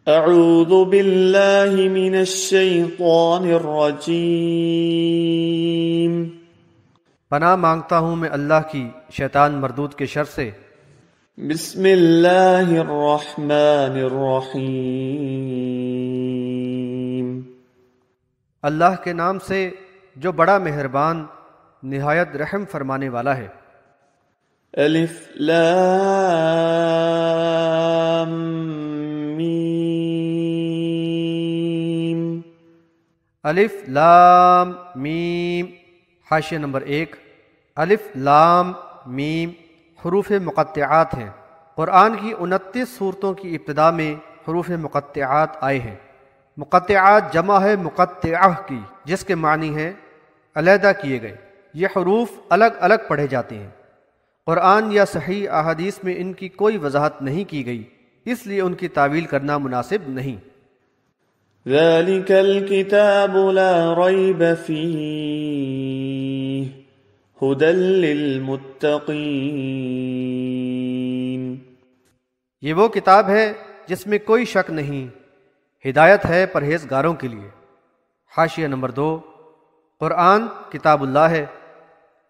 اعوذ باللہ من الشیطان الرجیم، پناہ مانگتا ہوں میں اللہ کی شیطان مردود کے شر سے۔ بسم اللہ الرحمن الرحیم، اللہ کے نام سے جو بڑا مہربان نہایت رحم فرمانے والا ہے۔ الف لام میم، الف لام میم، حاشیہ نمبر 1۔ الف لام میم حروف مقطعات ہیں۔ قرآن کی 29 صورتوں کی ابتدا میں حروف مقطعات آئے ہیں۔ مقطعات جمع ہے مقطعہ کی، جس کے معنی ہے علیحدہ کیے گئے۔ یہ حروف الگ الگ پڑھے جاتے ہیں۔ قرآن یا صحیح احادیث میں ان کی کوئی وضاحت نہیں کی گئی، اس لیے ان کی تعویل کرنا مناسب نہیں۔ ذالک الکتاب لا ریب فیہ ھدی للمتقین، یہ وہ کتاب ہے جس میں کوئی شک نہیں، ہدایت ہے پرہیزگاروں کے لیے۔ حاشیہ نمبر 2۔ قرآن کتاب اللہ ہے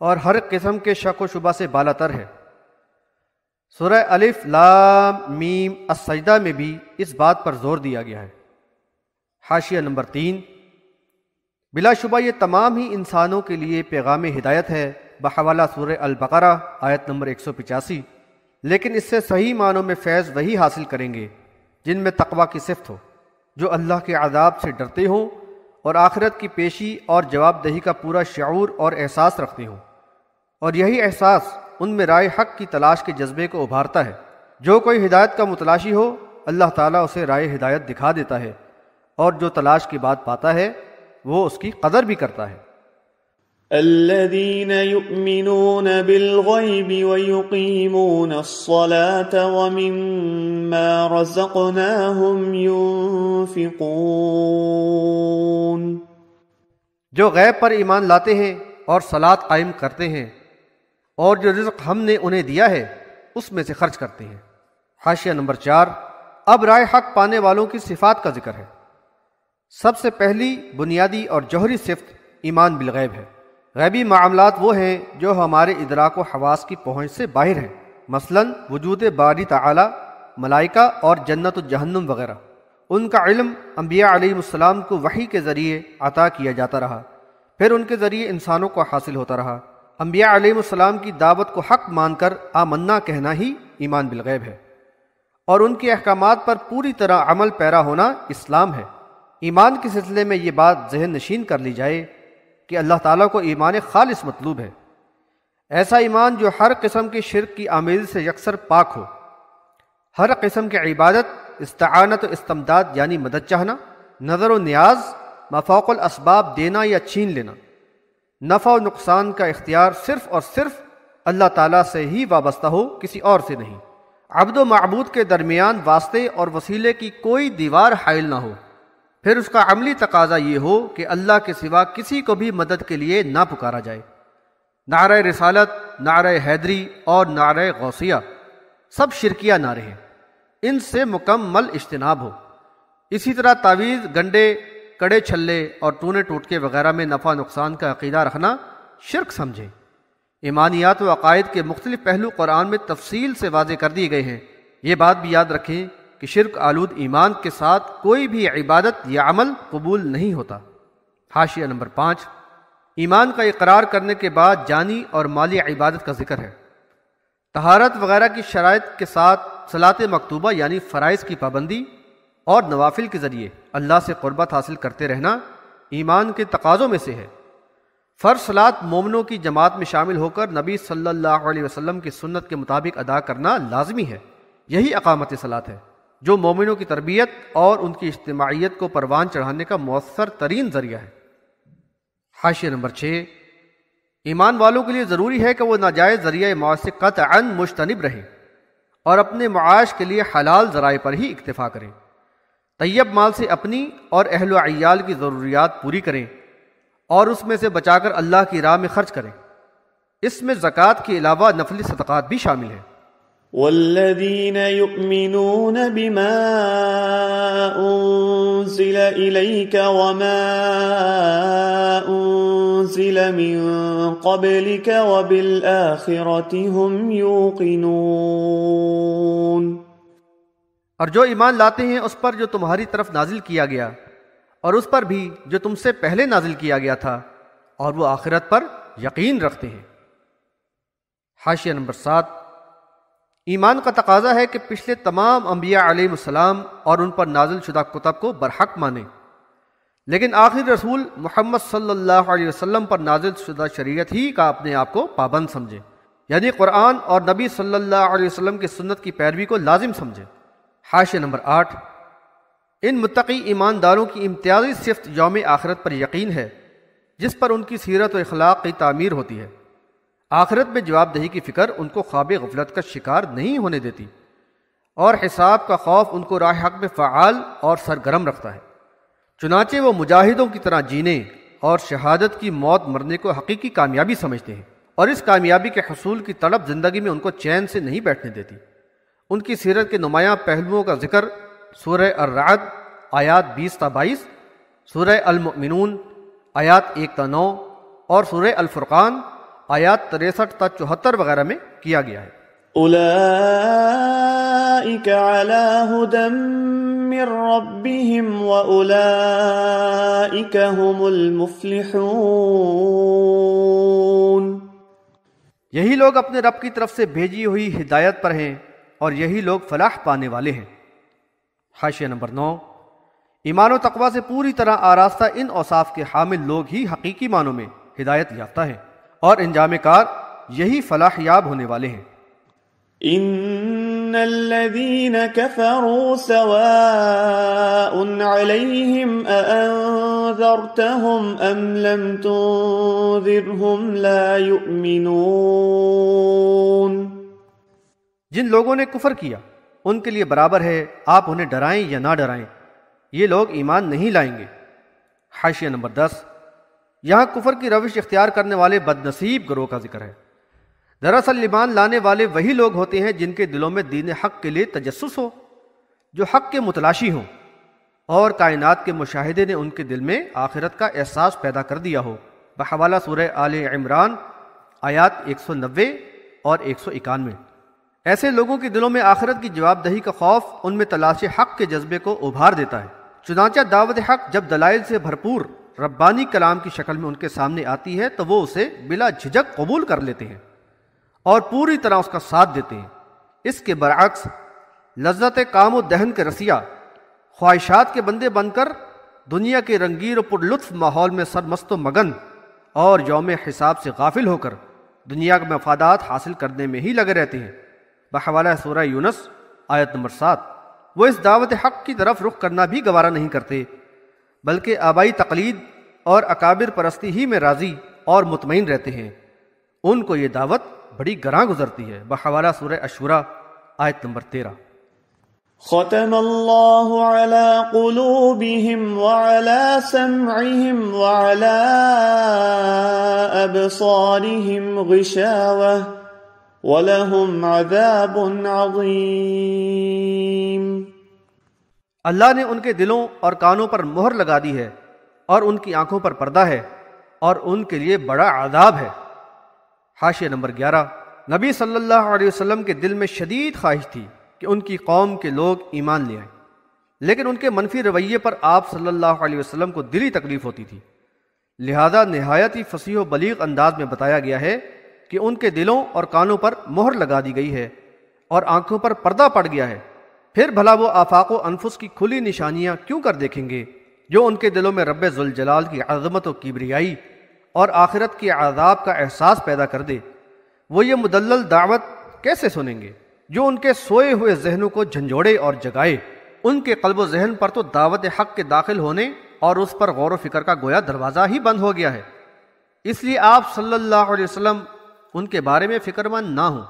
اور ہر قسم کے شک و شبہ سے بالا تر ہے۔ سورہ الف لام میم السجدہ میں بھی اس بات پر زور دیا گیا ہے۔ حاشیہ نمبر 3۔ بلا شبہ یہ تمام ہی انسانوں کے لیے پیغام ہدایت ہے بحوالہ سورہ البقرہ آیت نمبر 185، لیکن اس سے صحیح معنوں میں فیض وہی حاصل کریں گے جن میں تقویٰ کی صفت ہو، جو اللہ کے عذاب سے ڈرتے ہوں اور آخرت کی پیشی اور جواب دہی کا پورا شعور اور احساس رکھتے ہوں، اور یہی احساس ان میں رائے حق کی تلاش کے جذبے کو ابھارتا ہے۔ جو کوئی ہدایت کا متلاشی ہو، اللہ تعالیٰ اسے رائے ہدایت دکھا دیتا ہے، اور جو تلاش کی بات پاتا ہے وہ اس کی قدر بھی کرتا ہے۔ الذین یؤمنون بالغیب ویقیمون الصلاة ومما رزقناہم ینفقون، جو غیب پر ایمان لاتے ہیں اور صلاۃ قائم کرتے ہیں، اور جو رزق ہم نے انہیں دیا ہے اس میں سے خرچ کرتے ہیں۔ حاشیہ نمبر 4۔ اب رائے حق پانے والوں کی صفات کا ذکر ہے۔ سب سے پہلی بنیادی اور جوہری صفت ایمان بالغیب ہے۔ غیبی معاملات وہ ہیں جو ہمارے ادراک و حواس کی پہنچ سے باہر ہیں، مثلا وجود باری تعالی، ملائکہ اور جنت و جہنم وغیرہ۔ ان کا علم انبیاء علیہ السلام کو وحی کے ذریعے عطا کیا جاتا رہا، پھر ان کے ذریعے انسانوں کو حاصل ہوتا رہا۔ انبیاء علیہ السلام کی دعوت کو حق مان کر آمنا کہنا ہی ایمان بالغیب ہے، اور ان کے احکامات پر پوری طرح عمل پیرا ہونا اسلام ہے۔ ایمان کے سلسلے میں یہ بات ذہن نشین کر لی جائے کہ اللہ تعالیٰ کو ایمان خالص مطلوب ہے، ایسا ایمان جو ہر قسم کے شرک کی آمیزی سے یکسر پاک ہو، ہر قسم کی عبادت، استعانت و استمداد یعنی مدد چاہنا، نظر و نیاز، مفوق الاسباب دینا یا چھین لینا، نفع و نقصان کا اختیار صرف اور صرف اللہ تعالیٰ سے ہی وابستہ ہو، کسی اور سے نہیں۔ عبد و معبود کے درمیان واسطے اور وسیلے کی کوئی دیوار حائل نہ ہو۔ پھر اس کا عملی تقاضا یہ ہو کہ اللہ کے سوا کسی کو بھی مدد کے لیے نہ پکارا جائے۔ نعرہ رسالت، نعرہ حیدری اور نعرہ غوثیہ سب شرکیہ نعرے ہیں، ان سے مکمل اجتناب ہو۔ اسی طرح تعویذ، گنڈے، کڑے چھلے اور ٹونے ٹوٹکے وغیرہ میں نفع نقصان کا عقیدہ رکھنا شرک سمجھے۔ ایمانیات و عقائد کے مختلف پہلو قرآن میں تفصیل سے واضح کر دیے گئے ہیں۔ یہ بات بھی یاد رکھیں کہ شرک آلود ایمان کے ساتھ کوئی بھی عبادت یا عمل قبول نہیں ہوتا۔ حاشیہ نمبر 5۔ ایمان کا اقرار کرنے کے بعد جانی اور مالی عبادت کا ذکر ہے۔ طہارت وغیرہ کی شرائط کے ساتھ صلاۃ مکتوبہ یعنی فرائض کی پابندی اور نوافل کے ذریعے اللہ سے قربت حاصل کرتے رہنا ایمان کے تقاضوں میں سے ہے۔ فرض صلاۃ مومنوں کی جماعت میں شامل ہو کر نبی صلی اللہ علیہ وسلم کی سنت کے مطابق ادا کرنا لازمی ہے۔ یہی اقامت صلاۃ ہے جو مومنوں کی تربیت اور ان کی اجتماعیت کو پروان چڑھانے کا مؤثر ترین ذریعہ ہے۔ حاشیہ نمبر 6۔ ایمان والوں کے لیے ضروری ہے کہ وہ ناجائز ذریعہ معاش سے قطعاً مجتنب رہیں اور اپنے معاش کے لیے حلال ذرائع پر ہی اکتفا کریں۔ طیب مال سے اپنی اور اہل و عیال کی ضروریات پوری کریں اور اس میں سے بچا کر اللہ کی راہ میں خرچ کریں۔ اس میں زکوٰۃ کے علاوہ نفلی صدقات بھی شامل ہیں۔ والذين يؤمنون بما أنزل إليك وما أنزل من قبلك وبالآخرة هم يوقنون۔ اور جو ایمان لاتے ہیں اس پر جو تمہاری طرف نازل کیا گیا اور اس پر بھی جو تم سے پہلے نازل کیا گیا تھا، اور وہ آخرت پر یقین رکھتے ہیں۔ حاشیہ نمبر 7۔ ایمان کا تقاضا ہے کہ پچھلے تمام انبیاء علیہ السلام اور ان پر نازل شدہ کتب کو برحق مانیں، لیکن آخری رسول محمد صلی اللہ علیہ وسلم پر نازل شدہ شریعت ہی کا اپنے آپ کو پابند سمجھے، یعنی قرآن اور نبی صلی اللہ علیہ وسلم کی سنت کی پیروی کو لازم سمجھے۔ حاشیہ نمبر 8۔ ان متقی ایمانداروں کی امتیازی صفت یوم آخرت پر یقین ہے، جس پر ان کی سیرت و اخلاق کی تعمیر ہوتی ہے۔ آخرت میں جواب دہی کی فکر ان کو خواب غفلت کا شکار نہیں ہونے دیتی، اور حساب کا خوف ان کو راہ حق میں فعال اور سرگرم رکھتا ہے۔ چنانچہ وہ مجاہدوں کی طرح جینے اور شہادت کی موت مرنے کو حقیقی کامیابی سمجھتے ہیں، اور اس کامیابی کے حصول کی طلب زندگی میں ان کو چین سے نہیں بیٹھنے دیتی۔ ان کی سیرت کے نمایاں پہلوؤں کا ذکر سورہ الرعد آیات 20-22، سورہ المؤمنون آیات 1-9 اور سورہ الفرقان آیات 63-74 وغیرہ میں کیا گیا ہے۔ اولئک علی ھدی من ربہم واولئک ھم المفلحون۔ یہی لوگ اپنے رب کی طرف سے بھیجی ہوئی ہدایت پر ہیں اور یہی لوگ فلاح پانے والے ہیں۔ حاشیہ نمبر 9۔ ایمان و تقوی سے پوری طرح آراستہ ان اوصاف کے حامل لوگ ہی حقیقی معنوں میں ہدایت یافتہ ہیں، اور انجام کار یہی فلاح یاب ہونے والے ہیں۔ ان الذين كفروا سواء عليهم أأنذرتهم ام لم تنذرهم لا يؤمنون۔ جن لوگوں نے کفر کیا ان کے لیے برابر ہے آپ انہیں ڈرائیں یا نہ ڈرائیں، یہ لوگ ایمان نہیں لائیں گے۔ حاشیہ نمبر 10۔ یہاں کفر کی روش اختیار کرنے والے بد نصیب گروہ کا ذکر ہے۔ دراصل ایمان لانے والے وہی لوگ ہوتے ہیں جن کے دلوں میں دین حق کے لیے تجسس ہو، جو حق کے متلاشی ہوں، اور کائنات کے مشاہدے نے ان کے دل میں آخرت کا احساس پیدا کر دیا ہو، بحوالہ سورہ آل عمران آیات 190 اور 191۔ ایسے لوگوں کے دلوں میں آخرت کی جواب دہی کا خوف ان میں تلاش حق کے جذبے کو ابھار دیتا ہے۔ چنانچہ دعوت حق جب دلائل سے بھرپور ربانی کلام کی شکل میں ان کے سامنے آتی ہے تو وہ اسے بلا جھجک قبول کر لیتے ہیں اور پوری طرح اس کا ساتھ دیتے ہیں۔ اس کے برعکس لذت کام و دہن کے رسیہ خواہشات کے بندے بن کر دنیا کے رنگین و پر لطف ماحول میں سرمست و مگن اور یوم حساب سے غافل ہو کر دنیا کے مفادات حاصل کرنے میں ہی لگے رہتے ہیں، بحوالہ سورہ یونس آیت نمبر 7۔ وہ اس دعوت حق کی طرف رخ کرنا بھی گوارا نہیں کرتے، بلکہ آبائی تقلید اور اکابر پرستی ہی میں راضی اور مطمئن رہتے ہیں۔ ان کو یہ دعوت بڑی گراں گزرتی ہے، بحوالہ سورہ الشورى آیت نمبر 13۔ ختم اللہ علی قلوبہم وعلی سمعہم وعلی ابصارہم غشاوہ وَلَهُمْ عَذَابٌ عَظِيمٌ۔ اللہ نے ان کے دلوں اور کانوں پر مہر لگا دی ہے اور ان کی آنکھوں پر پردہ ہے اور ان کے لیے بڑا عذاب ہے۔ حاشیہ نمبر 11۔ نبی صلی اللہ علیہ وسلم کے دل میں شدید خواہش تھی کہ ان کی قوم کے لوگ ایمان لے آئیں، لیکن ان کے منفی رویے پر آپ صلی اللہ علیہ وسلم کو دلی تکلیف ہوتی تھی، لہذا نہایت ہی فصیح و بلیغ انداز میں بتایا گیا ہے کہ ان کے دلوں اور کانوں پر مہر لگا دی گئی ہے اور آنکھوں پر پردہ پڑ گیا ہے، پھر بھلا وہ آفاق و انفس کی کھلی نشانیاں کیوں کر دیکھیں گے جو ان کے دلوں میں رب ذوالجلال کی عظمت و کبریائی اور آخرت کے عذاب کا احساس پیدا کر دے۔ وہ یہ مدلل دعوت کیسے سنیں گے جو ان کے سوئے ہوئے ذہنوں کو جھنجھوڑے اور جگائے؟ ان کے قلب و ذہن پر تو دعوت حق کے داخل ہونے اور اس پر غور و فکر کا گویا دروازہ ہی بند ہو گیا ہے۔ اس لیے آپ صلی اللہ علیہ وسلم ان کے بارے میں فکر مند نہ ہوں۔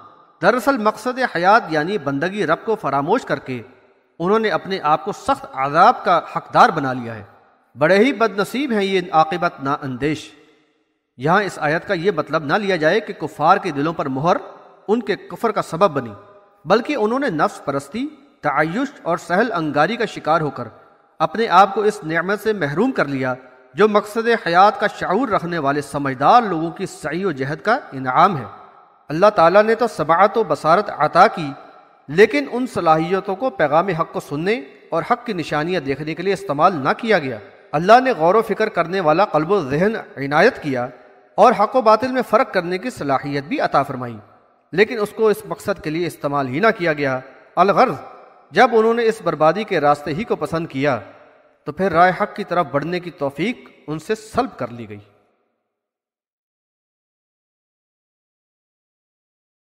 دراصل مقصد حیات یعنی بندگی رب کو فراموش کر کے انہوں نے اپنے آپ کو سخت عذاب کا حقدار بنا لیا ہے۔ بڑے ہی بد نصیب ہیں یہ عاقبت نا اندیش۔ یہاں اس آیت کا یہ مطلب نہ لیا جائے کہ کفار کے دلوں پر مہر ان کے کفر کا سبب بنی، بلکہ انہوں نے نفس پرستی، تعیش اور سہل انگاری کا شکار ہو کر اپنے آپ کو اس نعمت سے محروم کر لیا جو مقصد حیات کا شعور رکھنے والے سمجھدار لوگوں کی سعی و جہد کا انعام ہے۔ اللہ تعالیٰ نے تو سماعت و بصارت عطا کی، لیکن ان صلاحیتوں کو پیغام حق کو سننے اور حق کی نشانیاں دیکھنے کے لیے استعمال نہ کیا گیا۔ اللہ نے غور و فکر کرنے والا قلب و ذہن عنایت کیا اور حق و باطل میں فرق کرنے کی صلاحیت بھی عطا فرمائی، لیکن اس کو اس مقصد کے لیے استعمال ہی نہ کیا گیا۔ الغرض، جب انہوں نے اس بربادی کے راستے ہی کو پسند کیا تو پھر راہ حق کی طرف بڑھنے کی توفیق ان سے سلب کر لی گئی۔